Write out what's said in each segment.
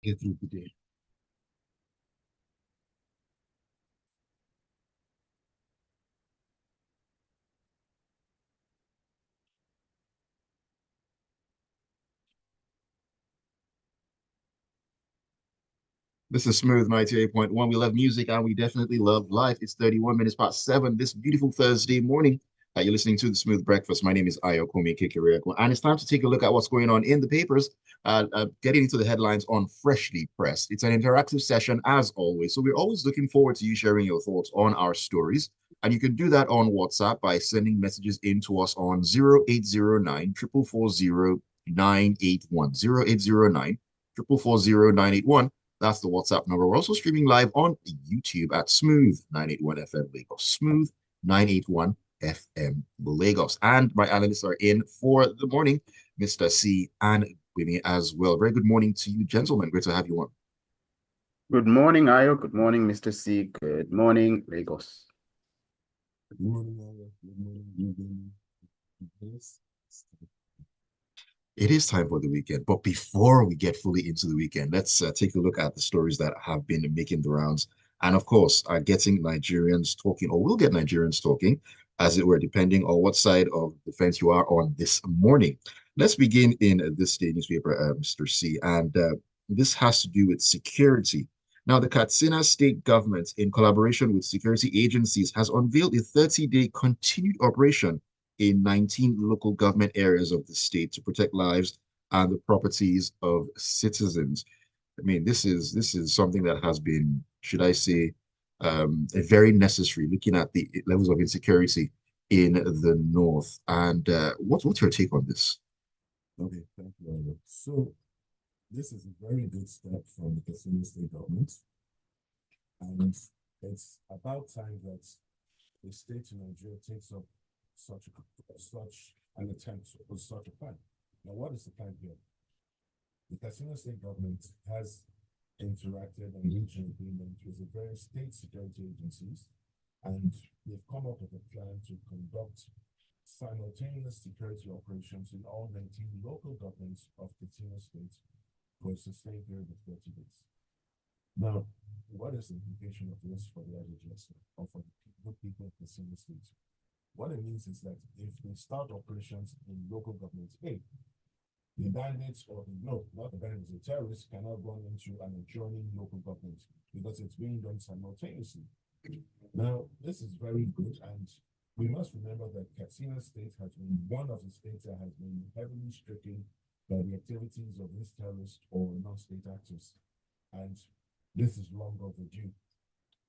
get through the day. This is Smooth 98.1. We love music and we definitely love life. It's 31 minutes past 7 this beautiful Thursday morning. You're listening to the Smooth Breakfast. My name is Ayokunmi, and it's time to take a look at what's going on in the papers. Getting into the headlines on Freshly Pressed. It's an interactive session as always. So we're always looking forward to you sharing your thoughts on our stories. And you can do that on WhatsApp by sending messages in to us on 0809 440 981. 0809 440 981. That's the WhatsApp number. We're also streaming live on YouTube at Smooth 981 FM Lagos. Smooth 981 FM Lagos. And my analysts are in for the morning, Mr. C and Gbubemi as well. Very good morning to you, gentlemen. Great to have you on. Good morning, Ayo. Good morning, Mr. C. Good morning, Lagos. Good morning, Ayo. Good morning, Gbubemi. It is time for the weekend, but before we get fully into the weekend, let's take a look at the stories that have been making the rounds. And of course, getting Nigerians talking, or will get Nigerians talking, as it were, depending on what side of the fence you are on this morning. Let's begin in this day newspaper, Mr. C. And this has to do with security. Now, the Katsina state government, in collaboration with security agencies, has unveiled a 30-day continued operation in 19 local government areas of the state to protect lives and the properties of citizens. I mean, this is something that has been, should I say, a very necessary, looking at the levels of insecurity in the north. And what's your take on this? Okay, thank you, Robert. So this is a very good step from the Katsina state government, and it's about time that the state in Nigeria takes up such an attempt or such a plan. Now, what is the plan here? The Katsina state government has interacted and reached an agreement with the various state security agencies, and they've come up with a plan to conduct simultaneous security operations in all 19 local governments of Katsina state for a sustained period of 30 days. Now, what is the implication of this for the average or for the people of Katsina state? What it means is that if they start operations in local governments, A, the bandits or not the bandits, the terrorists cannot run into an adjoining local government because it's being done simultaneously. Now, this is very good, and we must remember that Katsina state has been one of the states that has been heavily stricken by the activities of these terrorists or non-state actors, and this is long overdue.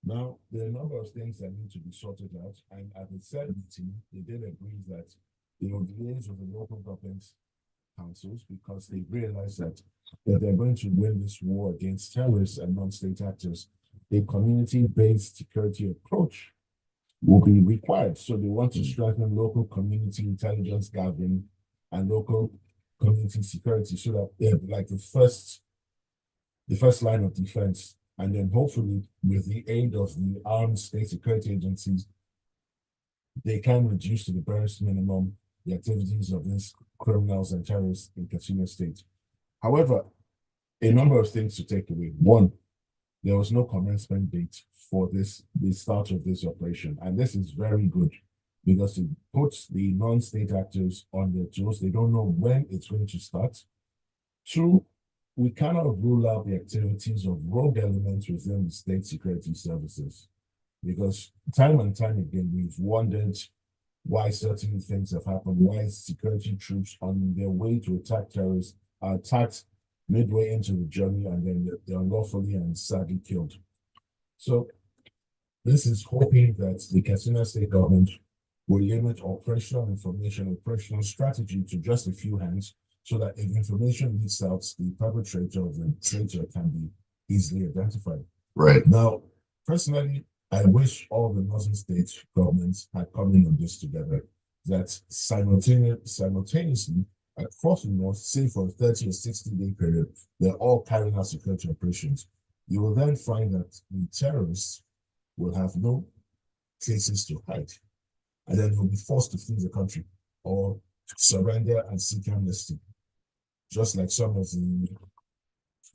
Now, there are a number of things that need to be sorted out, and at the Sept meeting, they did agree that they will liaise with the local government councils because they realize that if they're going to win this war against terrorists and non-state actors, a community-based security approach will be required. So they want to strengthen local community intelligence gathering and local community security so that they're like the first line of defense. And then hopefully, with the aid of the armed state security agencies, they can reduce to the barest minimum the activities of these criminals and terrorists in Katsina state. However, a number of things to take away. One, there was no commencement date for the start of this operation. And this is very good because it puts the non-state actors on their toes. They don't know when it's going to start. Two, we cannot rule out the activities of rogue elements within the state security services because time and time again, we've wondered why certain things have happened, why security troops on their way to attack terrorists are attacked midway into the journey and then they're unlawfully and sadly killed. So this is hoping that the Katsina state government will limit operational information, operational strategy to just a few hands so that if information leaks out, the perpetrator of the traitor can be easily identified. Right. Now, personally, I wish all the northern state governments had come in on this together, that simultaneously across the north, say for a 30 or 60-day period, they're all carrying out security operations. You will then find that the terrorists will have no places to hide, and then they'll be forced to flee the country or surrender and seek amnesty, just like some of the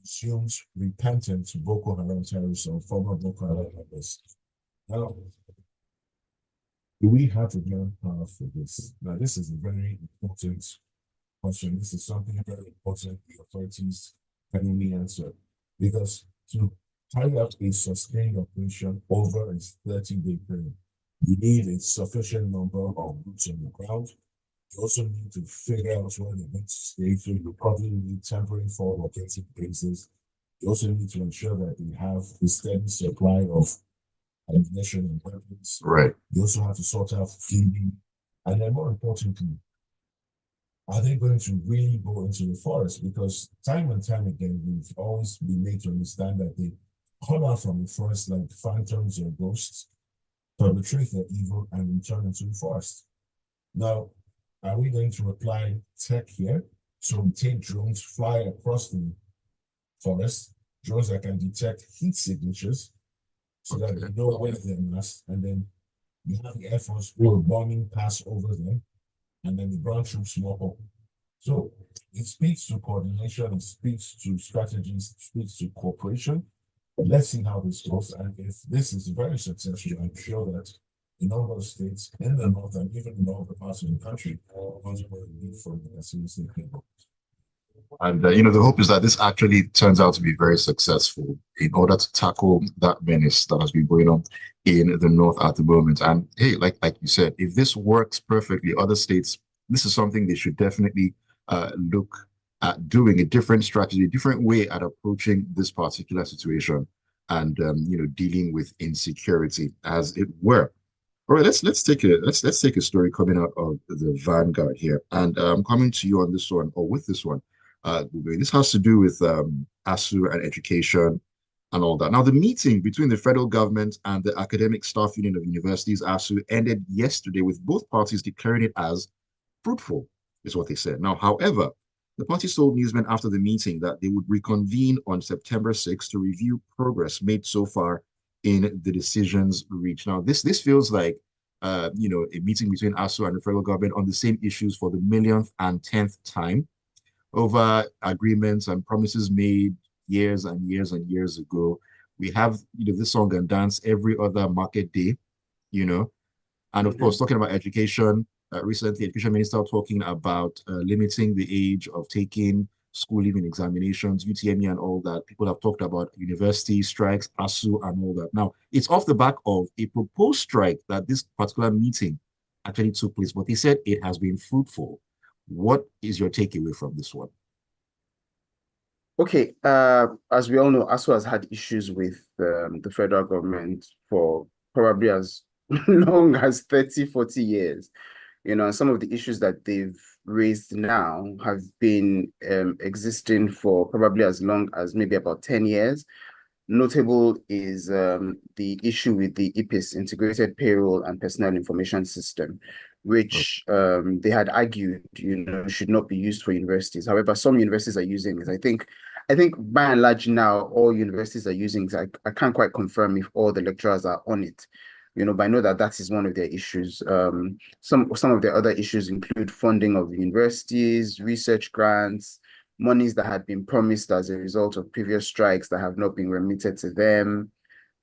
assumes repentant Boko Haram terrorists or former Boko Haram members. Now, do we have the manpower for this? Now, this is a very important question. This is something very important the authorities can only answer. Because to carry out a sustained operation over a 30-day period, you need a sufficient number of boots on the ground. You also need to figure out where they're going to stay. So you probably need temporary for locating bases. You also need to ensure that they have a steady supply of ammunition and weapons. Right. You also have to sort out feeding. And then more importantly, are they going to really go into the forest? Because time and time again, we've always been made to understand that they come out from the forest like phantoms or ghosts, perpetrate their evil, and return into the forest. Now, are we going to apply tech here? So we take drones, fly across the forest, drones that can detect heat signatures so that they know where they're massed, and then you have the Air Force do a bombing pass over them, and then the ground troops walk up. So it speaks to coordination, it speaks to strategies, it speaks to cooperation. Let's see how this goes. And if this is very successful, I'm sure that in all those states in the north and even in all the parts of the country, ones will need for the seriously people. And the hope is that this actually turns out to be very successful in order to tackle that menace that has been going on in the north at the moment. And hey, like you said, if this works perfectly, other states, this is something they should definitely look at doing a different strategy, a different way at approaching this particular situation, and dealing with insecurity, as it were. All right, let's take a story coming out of the Vanguard here, and I'm coming to you on this one or with this one. This has to do with ASU and education and all that. Now, the meeting between the federal government and the Academic Staff Union of Universities, ASU, ended yesterday with both parties declaring it as fruitful, is what they said. Now, however, the parties told newsmen after the meeting that they would reconvene on September 6th to review progress made so far in the decisions reached. Now, this feels like a meeting between ASU and the federal government on the same issues for the millionth and 10th time over agreements and promises made years and years and years ago. We have this song and dance every other market day, and of course talking about education. Recently, Education Minister talking about limiting the age of taking school leaving examinations, UTME and all that. People have talked about university strikes, ASU and all that. Now, it's off the back of a proposed strike that this particular meeting actually took place, but they said it has been fruitful. What is your takeaway from this one? Okay, as we all know, ASU has had issues with the federal government for probably as long as 30, 40 years. And some of the issues that they've raised now have been existing for probably as long as maybe about 10 years. Notable is the issue with the IPIS, Integrated Payroll and Personnel Information System, which they had argued, should not be used for universities. However, some universities are using it. I think by and large now, all universities are using it. I can't quite confirm if all the lecturers are on it, but I know that is one of their issues. Some of the other issues include funding of universities, research grants, monies that had been promised as a result of previous strikes that have not been remitted to them.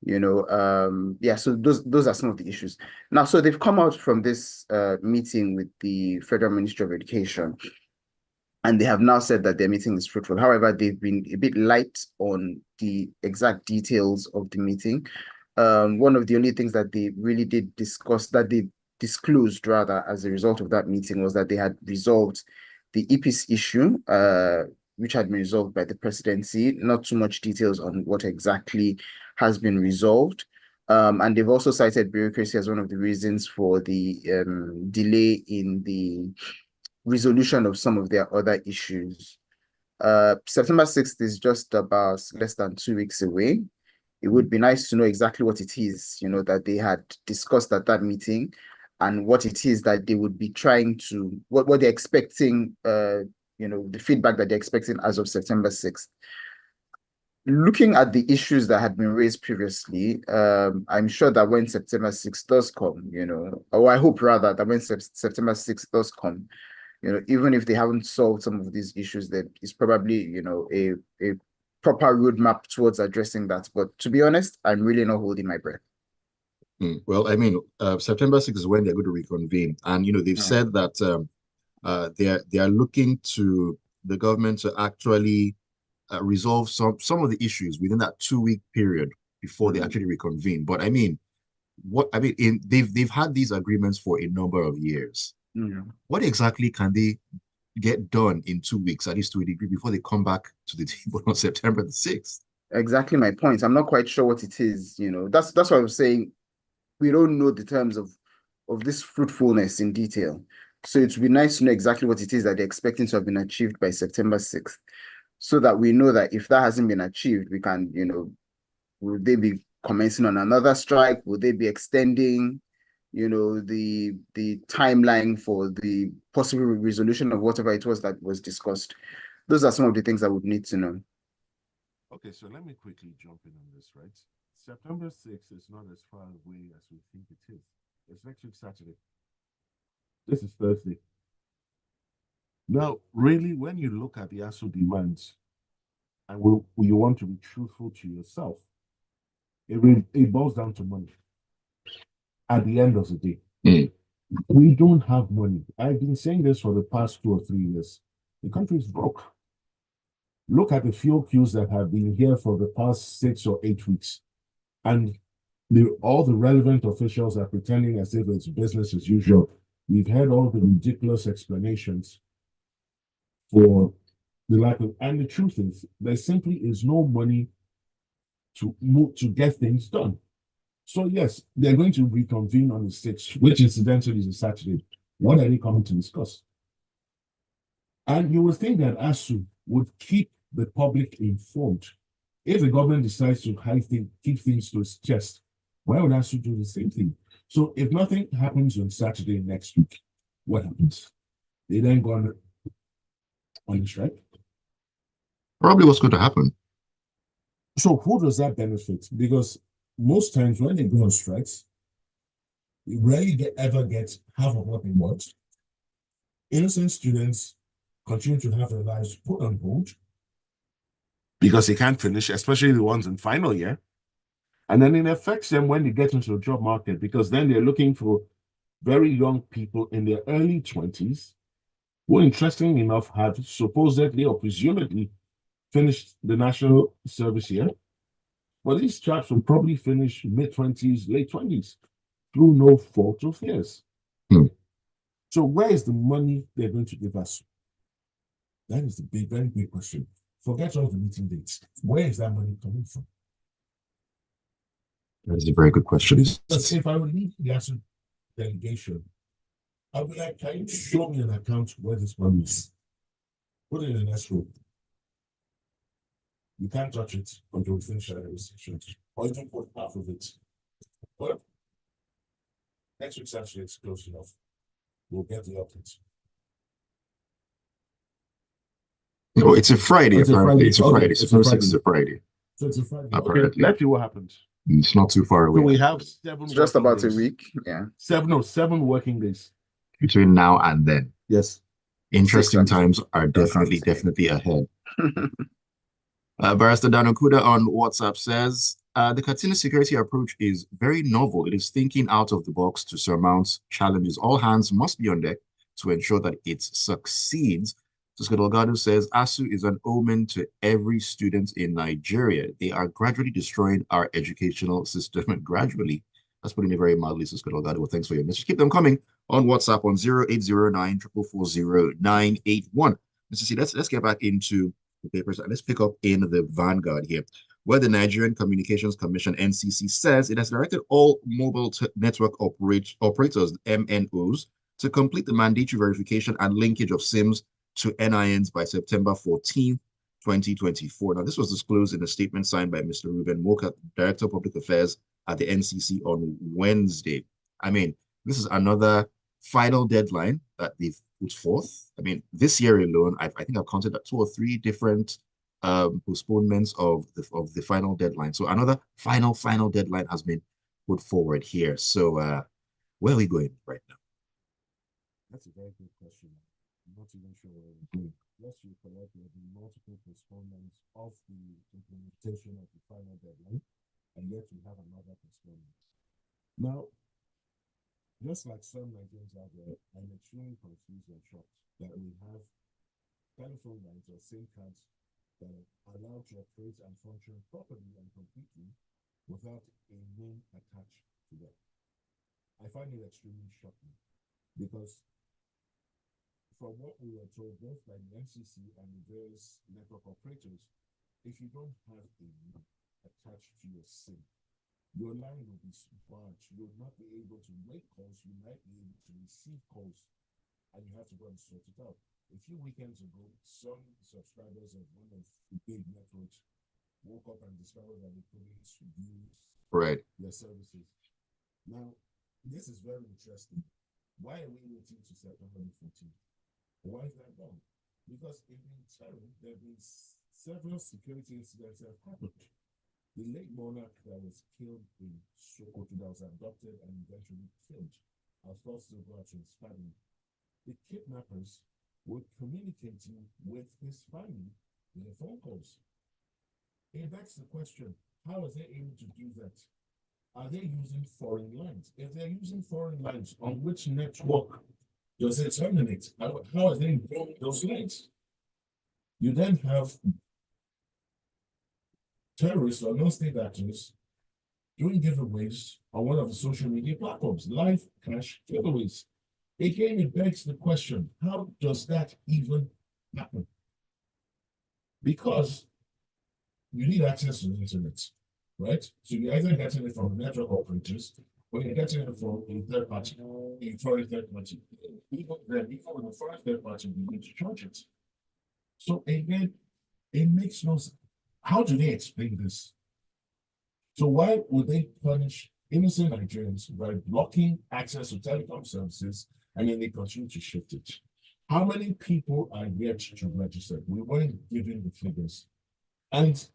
So those are some of the issues. Now, so they've come out from this meeting with the Federal Ministry of Education, and they have now said that their meeting is fruitful. However, they've been a bit light on the exact details of the meeting. One of the only things that they really did discuss, that they disclosed rather as a result of that meeting, was that they had resolved the IPIS issue, which had been resolved by the presidency. Not too much details on what exactly has been resolved. And they've also cited bureaucracy as one of the reasons for the delay in the resolution of some of their other issues. September 6th is just about less than 2 weeks away. It would be nice to know exactly what it is, that they had discussed at that meeting, and what it is that they would be trying to, what they're expecting, the feedback that they're expecting as of September 6th. Looking at the issues that had been raised previously, I'm sure that when September 6th does come, or I hope rather that when September 6th does come, even if they haven't solved some of these issues, that is probably, a proper roadmap towards addressing that. But to be honest, I'm really not holding my breath. Well, I mean, September 6th is when they're going to reconvene. And, they've said that they are looking to the government to actually resolve some of the issues within that 2-week period before they actually reconvene. But I mean, they've had these agreements for a number of years. What exactly can they get done in 2 weeks, at least to a degree, before they come back to the table on September the 6th? Exactly my point. I'm not quite sure what it is. That's what I was saying. We don't know the terms of this fruitfulness in detail. So it would be nice to know exactly what it is that they're expecting to have been achieved by September 6th, so that we know that if that hasn't been achieved, we can, will they be commencing on another strike? Will they be extending, the timeline for the possible resolution of whatever it was that was discussed? Those are some of the things I would need to know. Okay, so let me quickly jump in on this, right? September 6th is not as far away as we think it is. It's next week, Saturday. This is Thursday. Now, really, when you look at the ASU demands, and you want to be truthful to yourself, it boils down to money. At the end of the day, we don't have money. I've been saying this for the past 2 or 3 years. The country is broke. Look at the fuel queues that have been here for the past 6 or 8 weeks. And all the relevant officials are pretending as if it's business as usual. We've heard all the ridiculous explanations for the lack of, and the truth is, there simply is no money to get things done. So yes, they're going to reconvene on the 6th, which incidentally is a Saturday. What are they coming to discuss? And you would think that ASU would keep the public informed. If the government decides to keep things to its chest, why would ASU do the same thing? So if nothing happens on Saturday next week, what happens? They then go on the strike? Probably what's going to happen. So who does that benefit? Because most times when they go on strikes, you rarely ever get half of what they want. Innocent students continue to have their lives put on hold because they can't finish, especially the ones in final year. And then it affects them when they get into the job market, because then they're looking for very young people in their early 20s who, interestingly enough, have supposedly or presumably finished the national service year. But these chaps will probably finish mid-20s, late 20s through no fault of theirs. So where is the money they're going to give us? That is the very big question. Forget all the meeting dates. Where is that money coming from? That is a very good question. Because if I would leave the ASU delegation, I'll be like, can you show me an account where this money is? Put it in an escrow. You can't touch it until we finish our negotiation, or you can put half of it. But next week's actually it's close enough. We'll get the updates. No, it's a Friday, apparently. It's a Friday. September 6th is a Friday. So it's a Friday. Apparently. Okay, let's see what happens. It's not too far away. So we have 7 Just about days. a week. Yeah. 7 working days. Between now and then. Yes. Interesting times are definitely ahead. Barrister Danokuda on WhatsApp says, the Katsina security approach is very novel. It is thinking out of the box to surmount challenges. All hands must be on deck to ensure that it succeeds. Tusca Delgado says, ASU is an omen to every student in Nigeria. They are gradually destroying our educational system, and gradually. That's putting it very mildly, Tusca Delgado. Well, thanks for your message. Keep them coming on WhatsApp on 0809 440 981. Mr. C, let's get back into the papers, and let's pick up in the Vanguard here, where the Nigerian Communications Commission, NCC, says it has directed all mobile network operators, MNOs, to complete the mandatory verification and linkage of SIMs to NINs by September 14th, 2024. Now, this was disclosed in a statement signed by Mr. Ruben Moka, Director of Public Affairs at the NCC on Wednesday. I mean, this is another final deadline that they've put forth. I mean, this year alone, I think I've counted 2 or 3 different postponements of the final deadline. So another final deadline has been put forward here. So where are we going right now? That's a very good question. I'm not even sure where we're going. yes, you're correct, there have been multiple postponements of the implementation of the final deadline, and yet we have another postponement. Now, just like some Nigerians out there, I'm extremely confused and shocked that we have telephone lines or SIM cards that are allowed to operate and function properly and completely without a NIN attached to them. I find it extremely shocking because from what we were told both by the NCC and the various network operators, if you don't have a NIN attached to your SIM, your line will be barred. You will not be able to make calls. You might be able to receive calls, and you have to go and sort it out. A few weekends ago, some subscribers of one of the big networks woke up and discovered that the police reviewed their services. Now, this is very interesting. Why are we waiting to September 14th? Why is that done? Because in the interim, there have been several security incidents that have happened. The late monarch that was killed in Sokoto, that was abducted and eventually killed, our thoughts still go out to his family. The kidnappers were communicating with his family in the phone calls. And that's the question. How are they able to do that? Are they using foreign lines? If they're using foreign lines, on which network does it terminate? How are they growing those lines? You then have terrorists or non-state actors doing giveaways on one of the social media platforms, live cash giveaways. Again, it begs the question, how does that even happen? Because you need access to the internet, right? So you're either getting it from the network operators or you're getting it from a third party, a foreign third party. Even with a foreign third party, you need to charge it. So again, it makes no sense. How do they explain this? So why would they punish innocent Nigerians by blocking access to telecom services and then they continue to shift it? How many people are yet to register? We weren't given the figures. And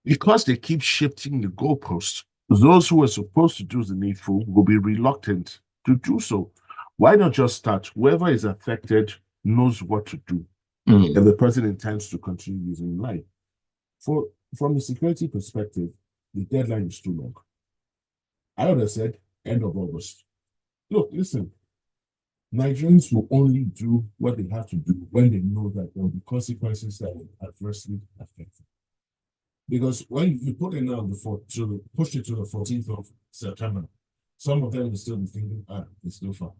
because they keep shifting the goalposts, those who are supposed to do the needful will be reluctant to do so. Why not just start? Whoever is affected knows what to do. And the person intends to continue using line. From a security perspective, the deadline is too long. I would have said end of August. Look, listen, Nigerians will only do what they have to do when they know that there will be consequences that will adversely affect them. Because when you put it now to push it to the 14th of September, some of them will still be thinking, it's still far.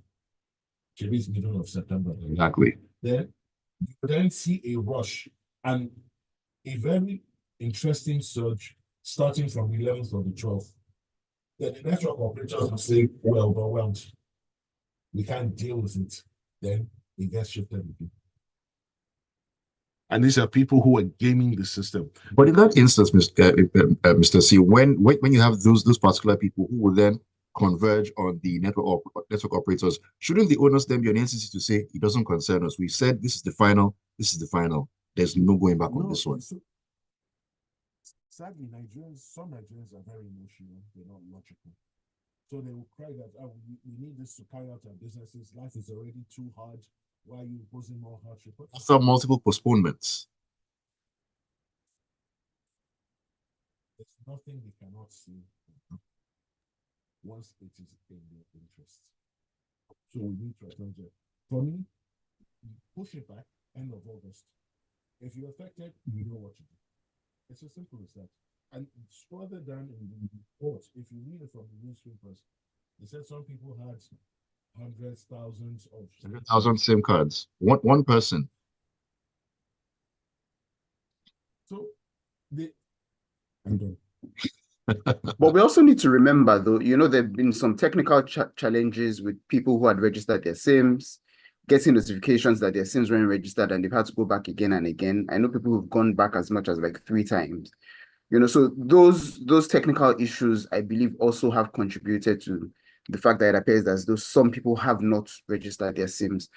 Maybe it's middle of September. Exactly. Then you then see a rush and a very interesting surge starting from the 11th or the 12th. Then the network operators will say, we're overwhelmed. We can't deal with it. Then it gets shifted again. And these are people who are gaming the system. But in that instance, Mr. C, when you have those particular people who will then converge on the network operators, shouldn't the onus then be on NCC to say it doesn't concern us? We said this is the final. There's no going back on this one. Sadly, some Nigerians are very emotional. They're not logical. So they will cry that we need this to carry out our businesses. Life is already too hard. Why are you imposing more hardship? After multiple postponements. There's nothing they cannot see once it is in their interest. So we need to acknowledge it. For me, push it back, end of August. If you're affected, you know what to do. It's as simple as that. And it's further down in the report, if you read it from the newspapers, they said some people had hundreds, thousands of 100,000 SIM cards. One person. So But we also need to remember, though, there have been some technical challenges with people who had registered their SIMs, getting notifications that their SIMs weren't registered and they've had to go back again and again. I know people who've gone back as much as like 3 times. So those technical issues, I believe, also have contributed to the fact that it appears as though some people have not registered their SIMs.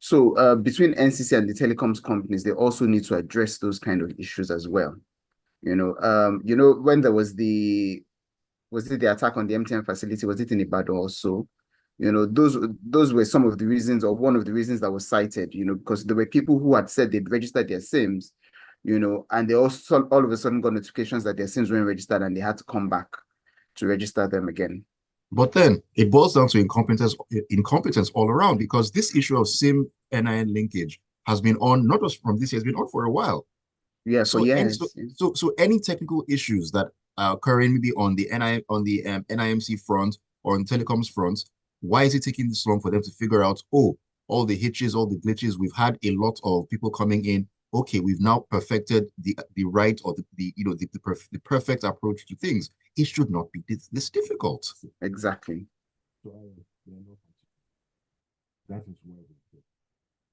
So between NCC and the telecoms companies, they also need to address those kind of issues as well. When there was the attack on the MTN facility, was it in Ibadan also? Those were some of the reasons, or one of the reasons that was cited, because there were people who had said they'd registered their SIMs, and they also all of a sudden got notifications that their SIMs weren't registered and they had to come back to register them again. But then it boils down to incompetence all around, because this issue of SIM NIN linkage has been on, not just from this year, it's been on for a while. Yeah, for So any so, years. so any technical issues that are occurring maybe on the NIMC front or on telecoms front, why is it taking this long for them to figure out, oh, all the hitches, all the glitches? We've had a lot of people coming in. Okay, we've now perfected the right, or the perfect approach to things. It should not be this difficult. Exactly. So that is where they go.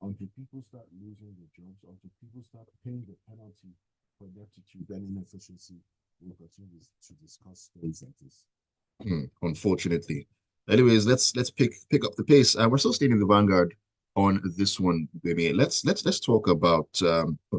Until people start losing their jobs, until people start paying the penalty for ineptitude and inefficiency, we'll continue to discuss things like this. Unfortunately. Anyways, let's pick up the pace. We're still staying in the Vanguard on this one, baby. Let's talk about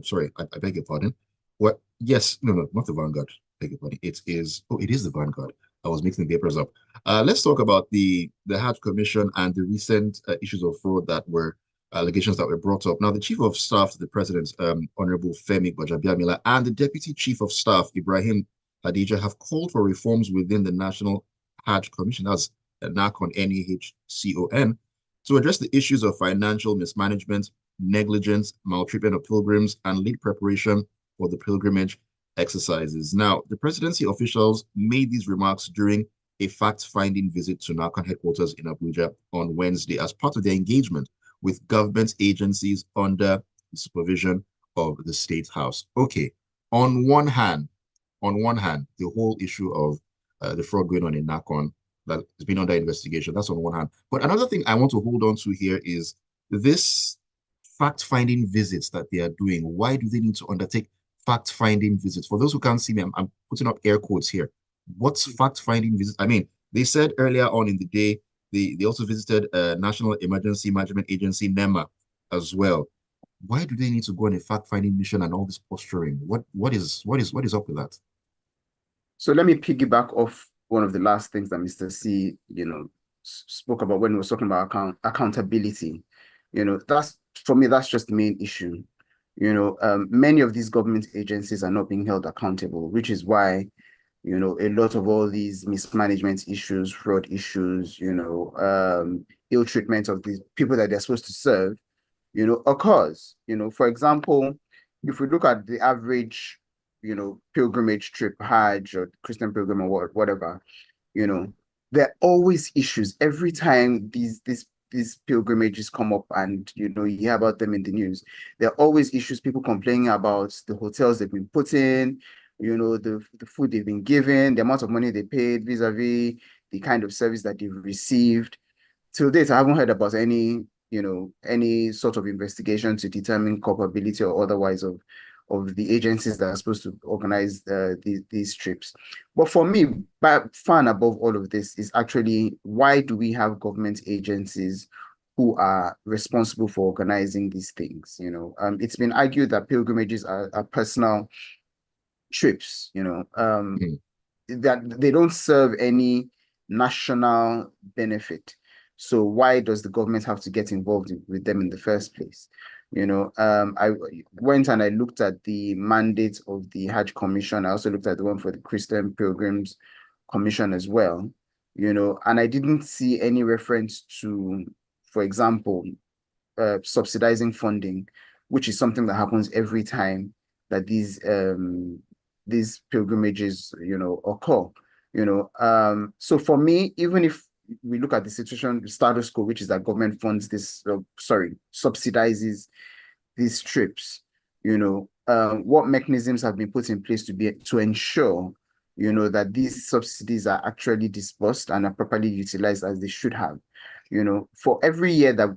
sorry, I beg your pardon. What? Yes, no, not the Vanguard. Beg your pardon. It is the Vanguard. I was mixing the papers up. Let's talk about the Hajj Commission and the recent issues of fraud that were allegations that were brought up. Now, the Chief of Staff to the President, Honorable Femi Gbajabiamila, and the Deputy Chief of Staff, Ibrahim Hadija, have called for reforms within the National Hajj Commission, that's NACON, NEHCON, to address the issues of financial mismanagement, negligence, maltreatment of pilgrims, and late preparation for the pilgrimage exercises. Now, the presidency officials made these remarks during a fact-finding visit to NACON headquarters in Abuja on Wednesday as part of their engagement with government agencies under the supervision of the State House. Okay, on one hand, the whole issue of the fraud going on in NACON that has been under investigation, that's on one hand. But another thing I want to hold on to here is this fact-finding visits that they are doing. Why do they need to undertake fact-finding visits? For those who can't see me, I'm putting up air quotes here. What's fact-finding visits? I mean, they said earlier on in the day, they also visited National Emergency Management Agency, NEMA, as well. Why do they need to go on a fact-finding mission and all this posturing? What is up with that? So let me piggyback off one of the last things that Mr. C, spoke about when he was talking about accountability. That's, for me, that's just the main issue. Many of these government agencies are not being held accountable, which is why, a lot of all these mismanagement issues, fraud issues, ill treatment of the people that they're supposed to serve, occurs. For example, if we look at the average, pilgrimage trip, Hajj or Christian pilgrim or whatever, there are always issues every time these pilgrimages come up, and you hear about them in the news. There are always issues, people complaining about the hotels they've been put in, the food they've been given, the amount of money they paid vis-a-vis the kind of service that they've received. Till date, I haven't heard about any sort of investigation to determine culpability or otherwise of the agencies that are supposed to organize these trips. But for me, far and above all of this is actually, why do we have government agencies who are responsible for organizing these things? It's been argued that pilgrimages are personal trips, that they don't serve any national benefit. So why does the government have to get involved with them in the first place? I went and I looked at the mandate of the Hajj Commission. I also looked at the one for the Christian Pilgrims Commission as well, and I didn't see any reference to, for example, subsidizing funding, which is something that happens every time that these pilgrimages, occur. So for me, even if we look at the situation, status quo, which is that government funds this, subsidizes these trips, what mechanisms have been put in place to ensure, that these subsidies are actually disbursed and are properly utilized as they should have. For every year that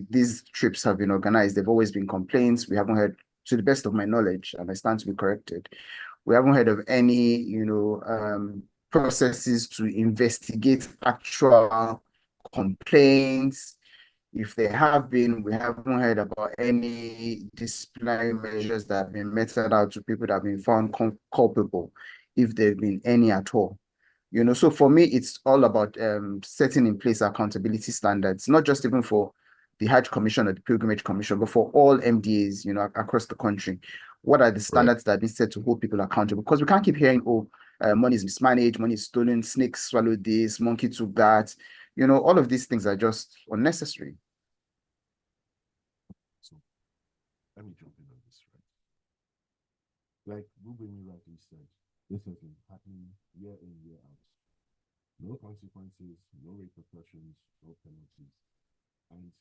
these trips have been organized, there've always been complaints. We haven't heard, to the best of my knowledge, and I stand to be corrected, we haven't heard of any, processes to investigate actual complaints. If there have been, we haven't heard about any disciplinary measures that have been meted out to people that have been found culpable, if there have been any at all. You know, so for me, it's all about setting in place accountability standards, not just even for the Hajj Commission or the Pilgrimage Commission, but for all MDAs, you know, across the country. What are the standards that have been set to hold people accountable? Because we can't keep hearing, oh, money is mismanaged, money is stolen, snakes swallowed this, monkey took that. You know, all of these things are just unnecessary. So let me jump in on this, right? Like Gbubemi rightly said, this has been happening year in, year out. No consequences, no repercussions, no penalties. And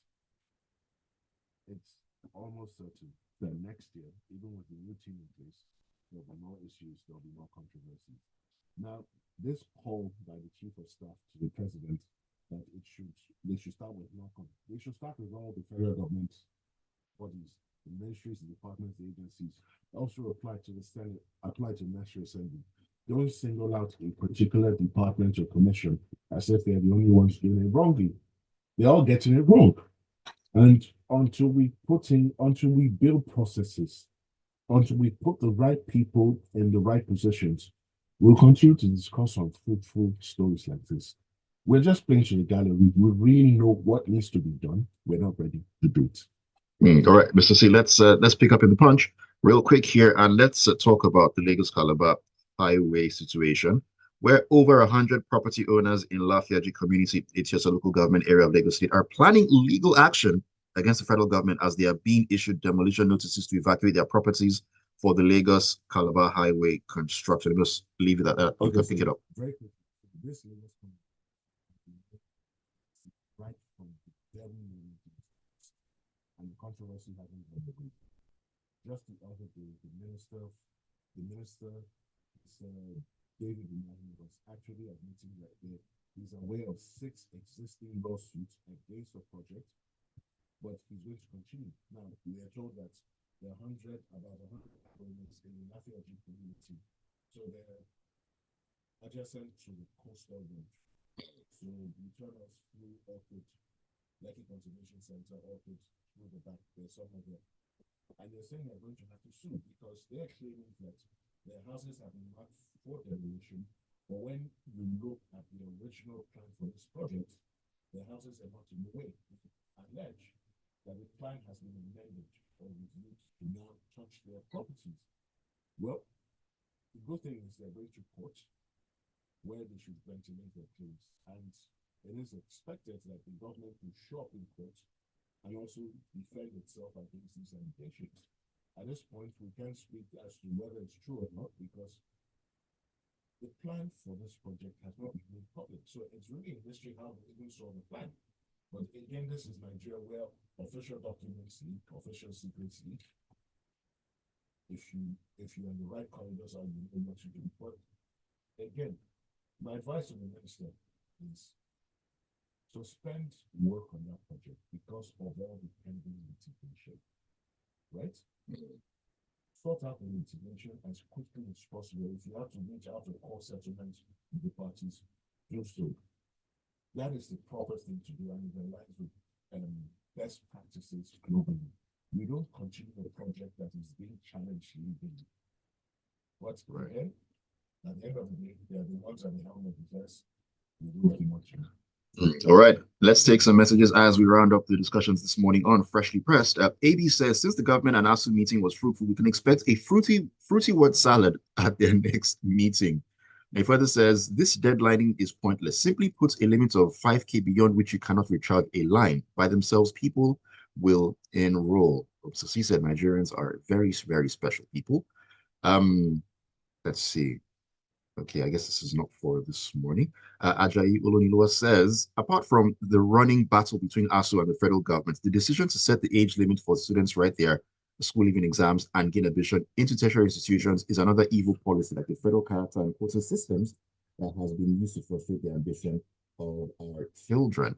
it's almost certain that next year, even with the new team in place, there'll be more issues, there'll be more controversy. Now, this call by the chief of staff to the president that they should start with NOCOM. They should start with all the federal government bodies, the ministries, the departments, the agencies. Also apply to the Senate, apply to National Assembly. Don't single out a particular department or commission as if they're the only ones doing it wrongly. They're all getting it wrong. And until we build processes, until we put the right people in the right positions, we'll continue to discuss on fruitful stories like this. We're just playing to the gallery. We really know what needs to be done. We're not ready to do it. All right, Mr. C, let's pick up in the punch real quick here, and let's talk about the Lagos Calabar highway situation, where over 100 property owners in Lafayette community, it's just a local government area of Lagos State, are planning legal action against the federal government as they are being issued demolition notices to evacuate their properties for the Lagos Calabar highway construction. Let's leave it at that. You can pick it up. Very quickly, this Lagos right from the very beginning, and the controversy hasn't been removed. Just the other day, the minister, David Imani, was actually admitting that he's aware of 6 existing lawsuits against the project, but he's going to continue. Now, we are told that there are about 100 owners in the Lafayette community, so they're adjacent to the coastal road. So you turn us through Orchid, Lekki Conservation Center, Orchid, through the back, there's somewhere there. And they're saying they're going to have to sue because they're claiming that their houses have been marked for demolition, but when you look at the original plan for this project, their houses are not in the way. Allege that the plan has been amended or reviewed to now touch their properties. Well, the good thing is they're going to court where they should ventilate their claims, and it is expected that the government will show up in court and also defend itself against these allegations. At this point, we can't speak as to whether it's true or not because the plan for this project has not been made public. So it's really a mystery how they even saw the plan. But again, this is Nigeria where official documents leak, official secrets leak. If you're in the right corridors, you know what to do. But again, my advice to the minister is suspend work on that project because of all the pending litigation, right? Sort out the litigation as quickly as possible. If you have to reach out to all settlements with the parties, do so. That is the proper thing to do, and it aligns with best practices globally. You don't continue a project that is being challenged legally. But again, at the end of the day, they are the ones at the helm of the affairs. You do what you want to do. All right, let's take some messages as we round up the discussions this morning on Freshly Pressed. AB says, since the government and ASU meeting was fruitful, we can expect a fruity word salad at their next meeting. He further says, this deadlining is pointless. Simply puts a limit of 5K beyond which you cannot recharge a line. By themselves, people will enroll. So he said Nigerians are very, very special people. Let's see. Okay, I guess this is not for this morning. Ajayi Olonilua says, apart from the running battle between ASU and the federal government, the decision to set the age limit for students right there, the school leaving exams, and gain admission into tertiary institutions is another evil policy like the federal character and quota systems that has been used to frustrate the ambition of our children.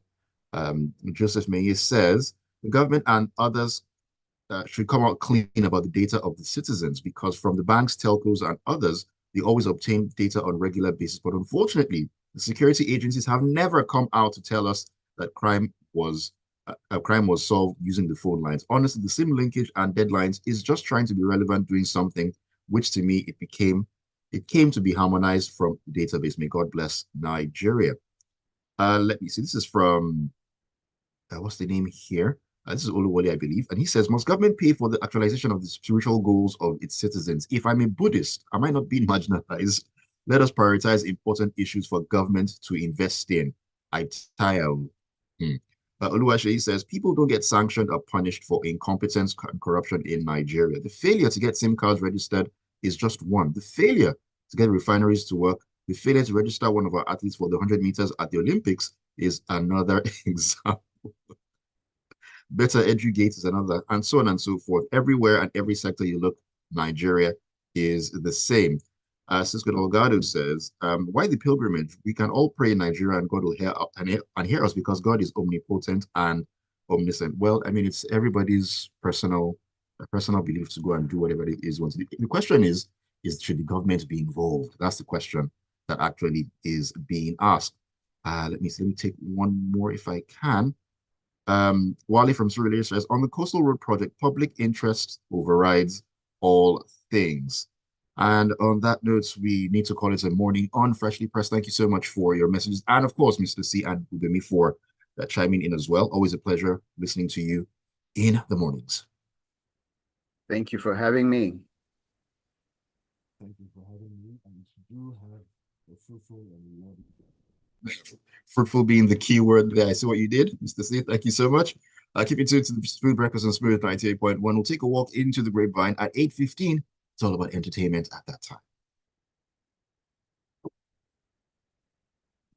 Joseph Maye says, the government and others should come out clean about the data of the citizens because from the banks, telcos, and others, they always obtain data on a regular basis. But unfortunately, the security agencies have never come out to tell us that crime was solved using the phone lines. Honestly, the SIM linkage and deadlines is just trying to be relevant doing something, which to me, it became It came to be harmonized from the database. May God bless Nigeria. Let me see. This is from what's the name here? This is Oluwole, I believe. And he says, must government pay for the actualization of the spiritual goals of its citizens? If I'm a Buddhist, am I not being marginalized? Let us prioritize important issues for government to invest in. I tire. Oluwashe says, people don't get sanctioned or punished for incompetence and corruption in Nigeria. The failure to get SIM cards registered is just one. The failure to get refineries to work, the failure to register one of our athletes for the 100 meters at the Olympics is another example. Better educate is another, and so on and so forth. Everywhere and every sector you look, Nigeria is the same. Cisco Delgado says, why the pilgrimage? We can all pray in Nigeria and God will hear us because God is omnipotent and omniscient. Well, I mean, it's everybody's personal belief to go and do whatever it is wants to do. The question is should the government be involved? That's the question that actually is being asked. Let me take one more if I can. Wally from Surrey says, on the Coastal Road project, public interest overrides all things. And on that note, we need to call it a morning on Freshly Pressed. Thank you so much for your messages. And of course, Mr. C and Gbubemi for chiming in as well. Always a pleasure listening to you in the mornings. Thank you for having me. Thank you for having me. And you have a fruitful and rewarding day. Fruitful being the key word there. I see what you did, Mr. C. Thank you so much. Keep it tuned to the Smooth Breakfast on Smooth 98.1. We'll take a walk into the grapevine at 8:15. It's all about entertainment at that time.